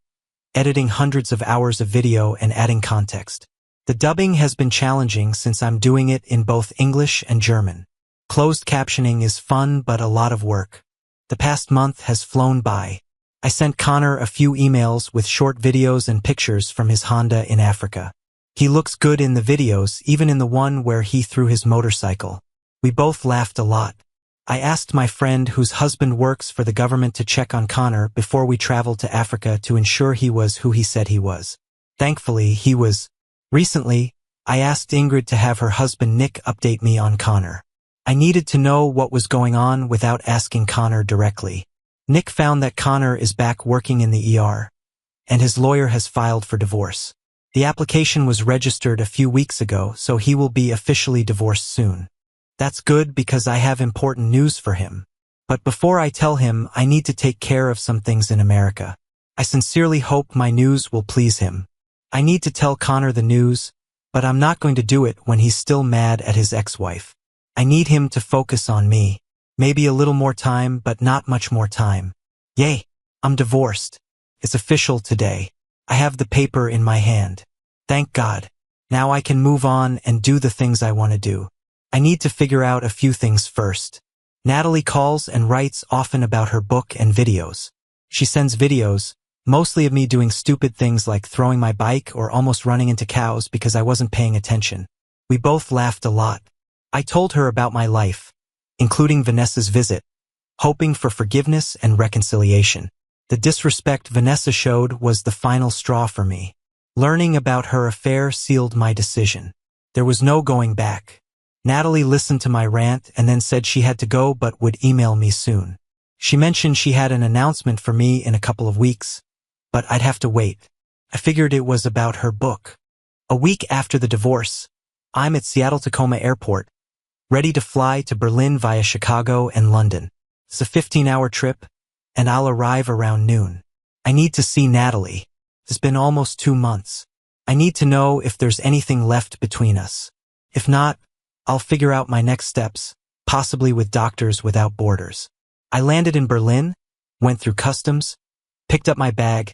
editing hundreds of hours of video and adding context. The dubbing has been challenging since I'm doing it in both English and German. Closed captioning is fun but a lot of work. The past month has flown by. I sent Connor a few emails with short videos and pictures from his Honda in Africa. He looks good in the videos, even in the one where he threw his motorcycle. We both laughed a lot. I asked my friend whose husband works for the government to check on Connor before we traveled to Africa to ensure he was who he said he was. Thankfully, he was. Recently, I asked Ingrid to have her husband Nick update me on Connor. I needed to know what was going on without asking Connor directly. Nick found that Connor is back working in the ER, and his lawyer has filed for divorce. The application was registered a few weeks ago, so he will be officially divorced soon. That's good because I have important news for him. But before I tell him, I need to take care of some things in America. I sincerely hope my news will please him. I need to tell Connor the news, but I'm not going to do it when he's still mad at his ex-wife. I need him to focus on me. Maybe a little more time, but not much more time. Yay! I'm divorced. It's official today. I have the paper in my hand. Thank God. Now I can move on and do the things I want to do. I need to figure out a few things first. Natalie calls and writes often about her book and videos. She sends videos, mostly of me doing stupid things like throwing my bike or almost running into cows because I wasn't paying attention. We both laughed a lot. I told her about my life, including Vanessa's visit, hoping for forgiveness and reconciliation. The disrespect Vanessa showed was the final straw for me. Learning about her affair sealed my decision. There was no going back. Natalie listened to my rant and then said she had to go but would email me soon. She mentioned she had an announcement for me in a couple of weeks, but I'd have to wait. I figured it was about her book. A week after the divorce, I'm at Seattle-Tacoma Airport, ready to fly to Berlin via Chicago and London. It's a 15-hour trip, and I'll arrive around noon. I need to see Natalie. It's been almost 2 months. I need to know if there's anything left between us. If not, I'll figure out my next steps, possibly with Doctors Without Borders. I landed in Berlin, went through customs, picked up my bag,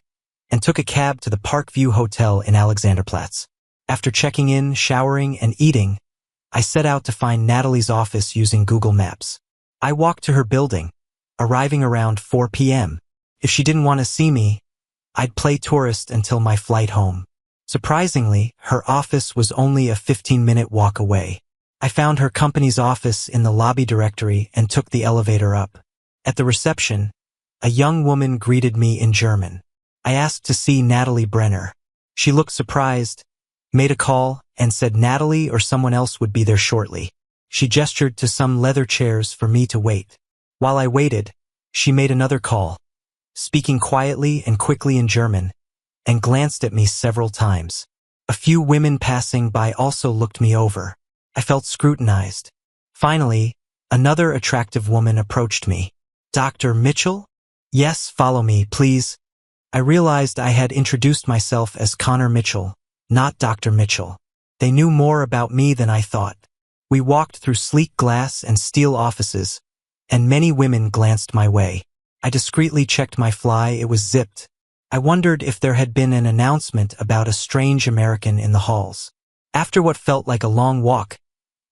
and took a cab to the Parkview Hotel in Alexanderplatz. After checking in, showering, and eating, I set out to find Natalie's office using Google Maps. I walked to her building, arriving around 4 p.m. If she didn't want to see me, I'd play tourist until my flight home. Surprisingly, her office was only a 15-minute walk away. I found her company's office in the lobby directory and took the elevator up. At the reception, a young woman greeted me in German. I asked to see Natalie Brenner. She looked surprised, made a call, and said Natalie or someone else would be there shortly. She gestured to some leather chairs for me to wait. While I waited, she made another call, speaking quietly and quickly in German, and glanced at me several times. A few women passing by also looked me over. I felt scrutinized. Finally, another attractive woman approached me. "Dr. Mitchell?" "Yes, follow me, please." I realized I had introduced myself as Connor Mitchell, not Dr. Mitchell. They knew more about me than I thought. We walked through sleek glass and steel offices, and many women glanced my way. I discreetly checked my fly. It was zipped. I wondered if there had been an announcement about a strange American in the halls. After what felt like a long walk,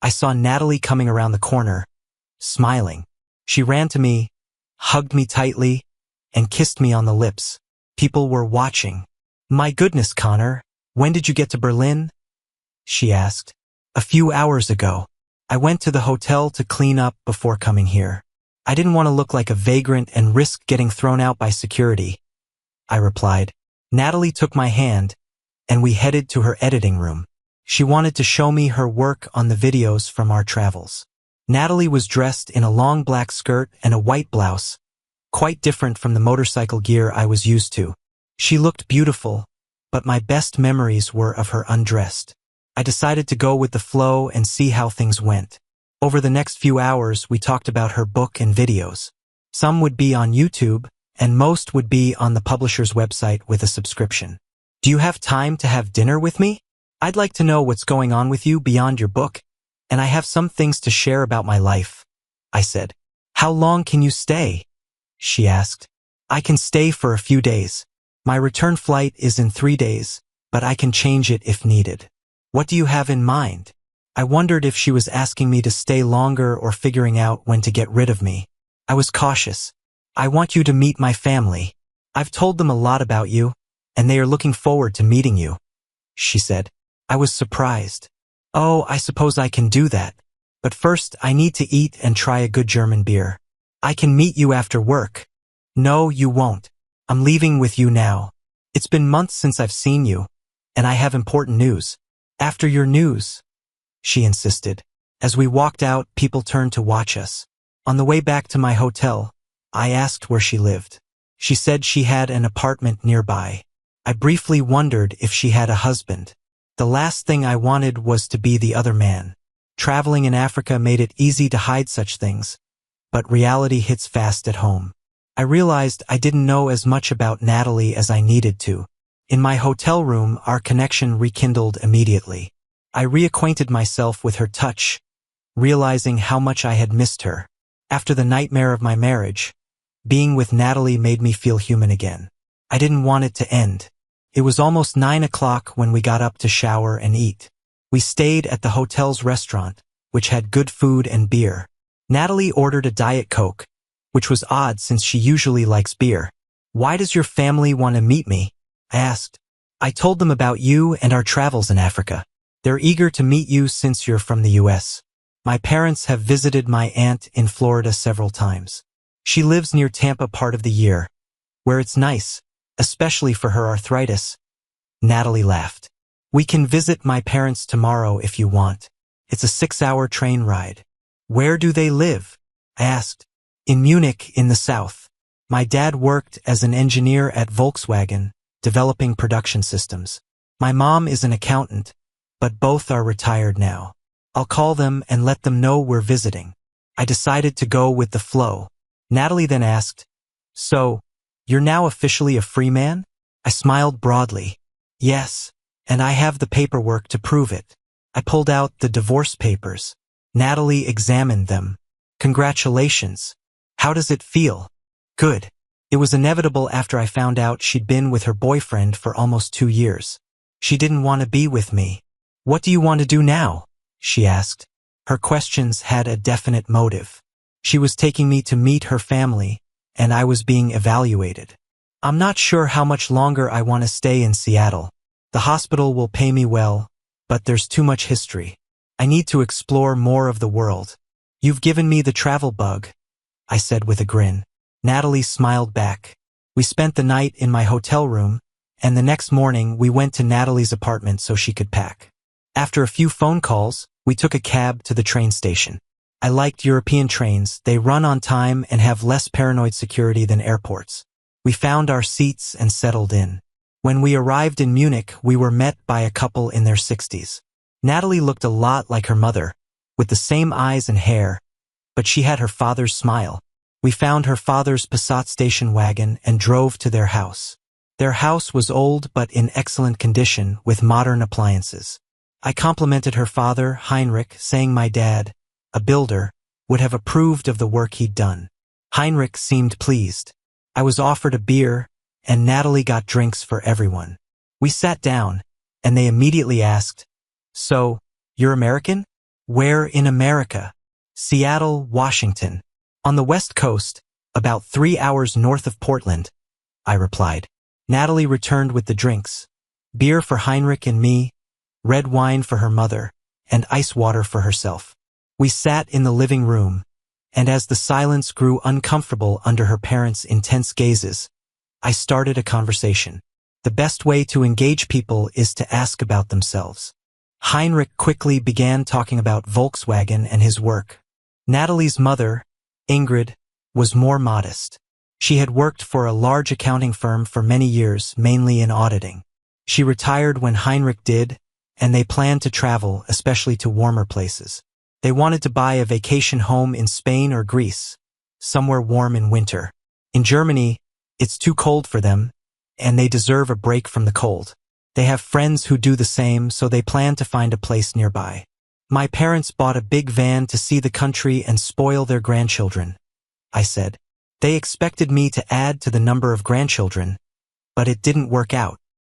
I saw Natalie coming around the corner, smiling. She ran to me, hugged me tightly, and kissed me on the lips. People were watching. "My goodness, Connor, when did you get to Berlin?" she asked. "A few hours ago. I went to the hotel to clean up before coming here. I didn't want to look like a vagrant and risk getting thrown out by security," I replied. Natalie took my hand, and we headed to her editing room. She wanted to show me her work on the videos from our travels. Natalie was dressed in a long black skirt and a white blouse, quite different from the motorcycle gear I was used to. She looked beautiful, but my best memories were of her undressed. I decided to go with the flow and see how things went. Over the next few hours, we talked about her book and videos. Some would be on YouTube, and most would be on the publisher's website with a subscription. "Do you have time to have dinner with me? I'd like to know what's going on with you beyond your book, and I have some things to share about my life," I said. "How long can you stay?" she asked. "I can stay for a few days. My return flight is in 3 days, but I can change it if needed." "What do you have in mind?" I wondered if she was asking me to stay longer or figuring out when to get rid of me. I was cautious. "I want you to meet my family. I've told them a lot about you, and they are looking forward to meeting you," she said. I was surprised. "Oh, I suppose I can do that. But first I need to eat and try a good German beer. I can meet you after work." "No, you won't. I'm leaving with you now. It's been months since I've seen you, and I have important news." "After your news," she insisted. As we walked out, people turned to watch us. On the way back to my hotel, I asked where she lived. She said she had an apartment nearby. I briefly wondered if she had a husband. The last thing I wanted was to be the other man. Traveling in Africa made it easy to hide such things, but reality hits fast at home. I realized I didn't know as much about Natalie as I needed to. In my hotel room, our connection rekindled immediately. I reacquainted myself with her touch, realizing how much I had missed her. After the nightmare of my marriage, being with Natalie made me feel human again. I didn't want it to end. It was almost 9 o'clock when we got up to shower and eat. We stayed at the hotel's restaurant, which had good food and beer. Natalie ordered a Diet Coke, which was odd since she usually likes beer. "Why does your family want to meet me?" I asked. "I told them about you and our travels in Africa. They're eager to meet you since you're from the US. My parents have visited my aunt in Florida several times. She lives near Tampa part of the year, where it's nice, especially for her arthritis." Natalie laughed. "We can visit my parents tomorrow if you want. It's a 6-hour train ride." "Where do they live?" I asked. "In Munich, in the south. My dad worked as an engineer at Volkswagen, developing production systems. My mom is an accountant, but both are retired now. I'll call them and let them know we're visiting." I decided to go with the flow. Natalie then asked, "So, you're now officially a free man?" I smiled broadly. "Yes, and I have the paperwork to prove it." I pulled out the divorce papers. Natalie examined them. "Congratulations. How does it feel?" "Good. It was inevitable after I found out she'd been with her boyfriend for almost 2 years. She didn't want to be with me." "What do you want to do now?" she asked. Her questions had a definite motive. She was taking me to meet her family, and I was being evaluated. I'm not sure how much longer I want to stay in Seattle. The hospital will pay me well, but there's too much history. I need to explore more of the world. You've given me the travel bug, I said with a grin. Natalie smiled back. We spent the night in my hotel room, and the next morning we went to Natalie's apartment so she could pack. After a few phone calls, we took a cab to the train station. I liked European trains. They run on time and have less paranoid security than airports. We found our seats and settled in. When we arrived in Munich, we were met by a couple in their 60s. Natalie looked a lot like her mother, with the same eyes and hair, but she had her father's smile. We found her father's Passat station wagon and drove to their house. Their house was old but in excellent condition with modern appliances. I complimented her father, Heinrich, saying my dad, a builder, would have approved of the work he'd done. Heinrich seemed pleased. I was offered a beer, and Natalie got drinks for everyone. We sat down, and they immediately asked, "So, you're American?" "Where in America?" "Seattle, Washington. On the West Coast, about 3 hours north of Portland," I replied. Natalie returned with the drinks. Beer for Heinrich and me, red wine for her mother, and ice water for herself. We sat in the living room, and as the silence grew uncomfortable under her parents' intense gazes, I started a conversation. The best way to engage people is to ask about themselves. Heinrich quickly began talking about Volkswagen and his work. Natalie's mother, Ingrid, was more modest. She had worked for a large accounting firm for many years, mainly in auditing. She retired when Heinrich did, and they planned to travel, especially to warmer places. They wanted to buy a vacation home in Spain or Greece, somewhere warm in winter. In Germany, it's too cold for them, and they deserve a break from the cold. They have friends who do the same, so they plan to find a place nearby. My parents bought a big van to see the country and spoil their grandchildren, I said. They expected me to add to the number of grandchildren, but it didn't work out.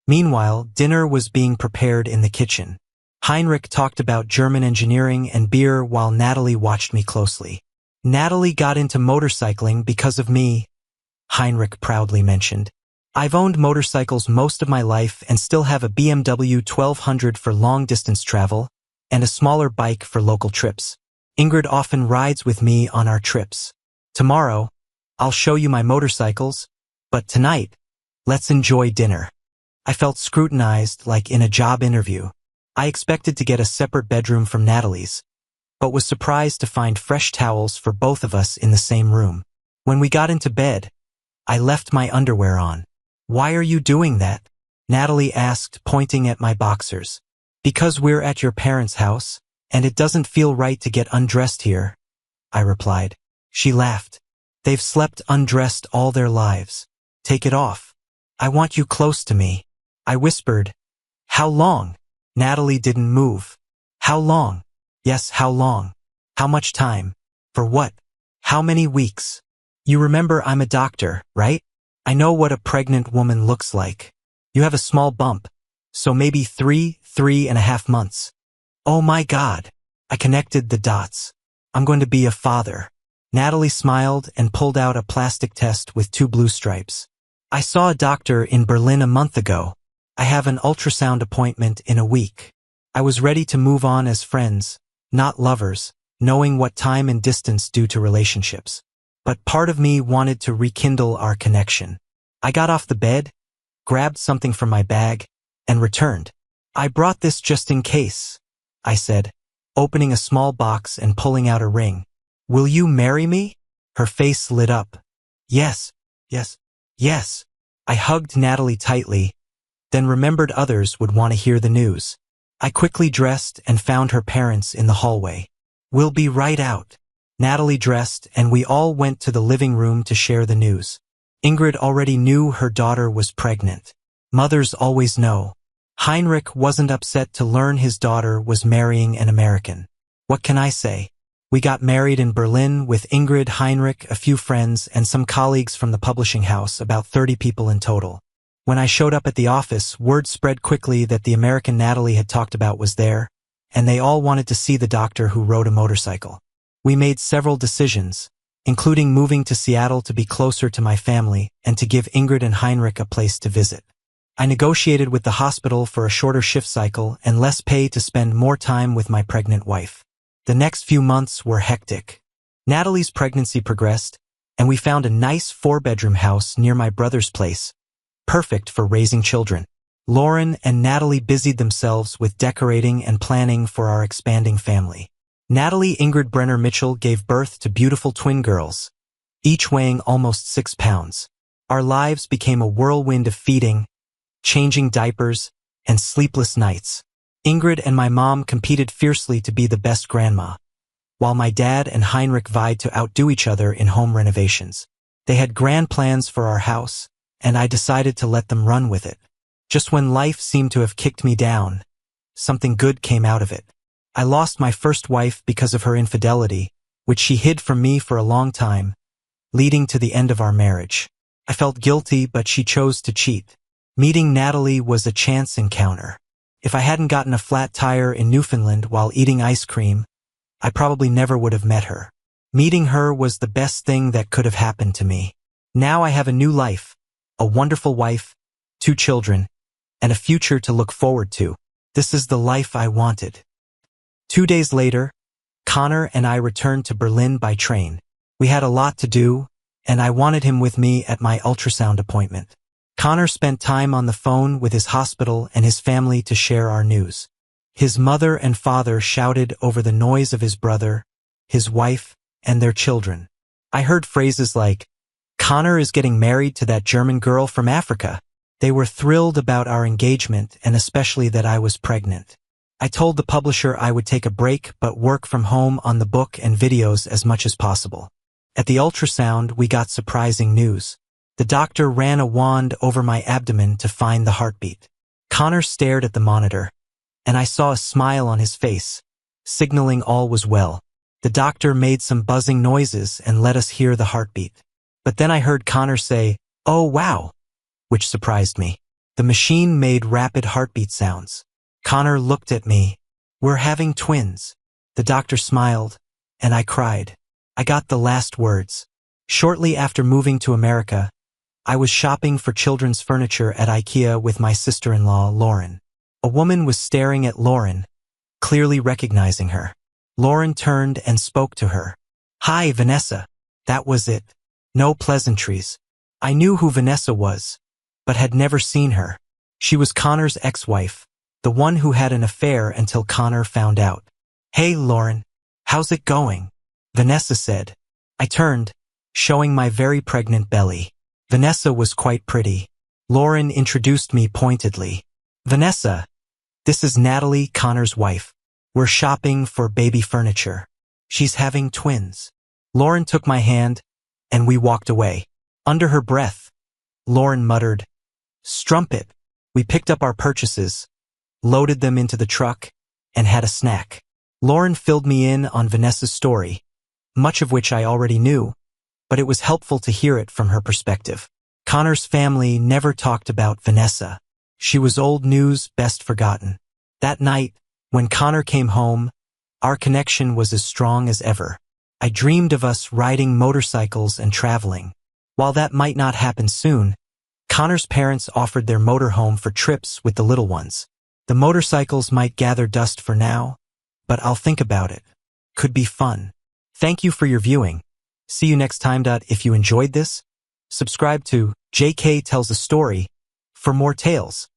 Meanwhile, dinner was being prepared in the kitchen. Heinrich talked about German engineering and beer while Natalie watched me closely. Natalie got into motorcycling because of me, Heinrich proudly mentioned. I've owned motorcycles most of my life and still have a BMW 1200 for long-distance travel and a smaller bike for local trips. Ingrid often rides with me on our trips. Tomorrow, I'll show you my motorcycles, but tonight, let's enjoy dinner. I felt scrutinized like in a job interview. I expected to get a separate bedroom from Natalie's, but was surprised to find fresh towels for both of us in the same room. When we got into bed, I left my underwear on. "Why are you doing that?" Natalie asked, pointing at my boxers. "Because we're at your parents' house, and it doesn't feel right to get undressed here," I replied. She laughed. "They've slept undressed all their lives. Take it off. I want you close to me." I whispered, "How long?" Natalie didn't move. "How long?" "Yes, how long? How much time? For what? How many weeks?" "You remember I'm a doctor, right? I know what a pregnant woman looks like. You have a small bump, so maybe 3.5 months." "Oh my God." I connected the dots. "I'm going to be a father." Natalie smiled and pulled out a plastic test with 2 blue stripes. "I saw a doctor in Berlin a month ago. I have an ultrasound appointment in a week." I was ready to move on as friends, not lovers, knowing what time and distance do to relationships. But part of me wanted to rekindle our connection. I got off the bed, grabbed something from my bag, and returned. "I brought this just in case," I said, opening a small box and pulling out a ring. "Will you marry me?" Her face lit up. Yes, yes, yes." I hugged Natalie tightly, then remembered others would want to hear the news. I quickly dressed and found her parents in the hallway. "We'll be right out." Natalie dressed and we all went to the living room to share the news. Ingrid already knew her daughter was pregnant. Mothers always know. Heinrich wasn't upset to learn his daughter was marrying an American. What can I say? We got married in Berlin with Ingrid, Heinrich, a few friends, and some colleagues from the publishing house, about 30 people in total. When I showed up at the office, word spread quickly that the American Natalie had talked about was there, and they all wanted to see the doctor who rode a motorcycle. We made several decisions, including moving to Seattle to be closer to my family and to give Ingrid and Heinrich a place to visit. I negotiated with the hospital for a shorter shift cycle and less pay to spend more time with my pregnant wife. The next few months were hectic. Natalie's pregnancy progressed, and we found a nice 4-bedroom house near my brother's place, perfect for raising children. Lauren and Natalie busied themselves with decorating and planning for our expanding family. Natalie Ingrid Brenner Mitchell gave birth to beautiful twin girls, each weighing almost 6 pounds. Our lives became a whirlwind of feeding, changing diapers, and sleepless nights. Ingrid and my mom competed fiercely to be the best grandma, while my dad and Heinrich vied to outdo each other in home renovations. They had grand plans for our house, and I decided to let them run with it. Just when life seemed to have kicked me down, something good came out of it. I lost my first wife because of her infidelity, which she hid from me for a long time, leading to the end of our marriage. I felt guilty, but she chose to cheat. Meeting Natalie was a chance encounter. If I hadn't gotten a flat tire in Newfoundland while eating ice cream, I probably never would have met her. Meeting her was the best thing that could have happened to me. Now I have a new life, a wonderful wife, 2 children, and a future to look forward to. This is the life I wanted. 2 days later, Connor and I returned to Berlin by train. We had a lot to do, and I wanted him with me at my ultrasound appointment. Connor spent time on the phone with his hospital and his family to share our news. His mother and father shouted over the noise of his brother, his wife, and their children. I heard phrases like, "Connor is getting married to that German girl from Africa." They were thrilled about our engagement and especially that I was pregnant. I told the publisher I would take a break but work from home on the book and videos as much as possible. At the ultrasound, we got surprising news. The doctor ran a wand over my abdomen to find the heartbeat. Connor stared at the monitor, and I saw a smile on his face, signaling all was well. The doctor made some buzzing noises and let us hear the heartbeat. But then I heard Connor say, "Oh wow," which surprised me. The machine made rapid heartbeat sounds. Connor looked at me. "We're having twins." The doctor smiled, and I cried. I got the last words. Shortly after moving to America, I was shopping for children's furniture at IKEA with my sister-in-law, Lauren. A woman was staring at Lauren, clearly recognizing her. Lauren turned and spoke to her. "Hi, Vanessa." That was it. No pleasantries. I knew who Vanessa was, but had never seen her. She was Connor's ex-wife, the one who had an affair until Connor found out. "Hey, Lauren, how's it going?" Vanessa said. I turned, showing my very pregnant belly. Vanessa was quite pretty. Lauren introduced me pointedly. "Vanessa, this is Natalie, Connor's wife. We're shopping for baby furniture. She's having twins." Lauren took my hand, and we walked away. Under her breath, Lauren muttered, "Strumpet." We picked up our purchases, loaded them into the truck, and had a snack. Lauren filled me in on Vanessa's story, much of which I already knew, but it was helpful to hear it from her perspective. Connor's family never talked about Vanessa. She was old news, best forgotten. That night, when Connor came home, our connection was as strong as ever. I dreamed of us riding motorcycles and traveling. While that might not happen soon, Connor's parents offered their motorhome for trips with the little ones. The motorcycles might gather dust for now, but I'll think about it. Could be fun. Thank you for your viewing. See you next time. If you enjoyed this, subscribe to JK Tells a Story for more tales.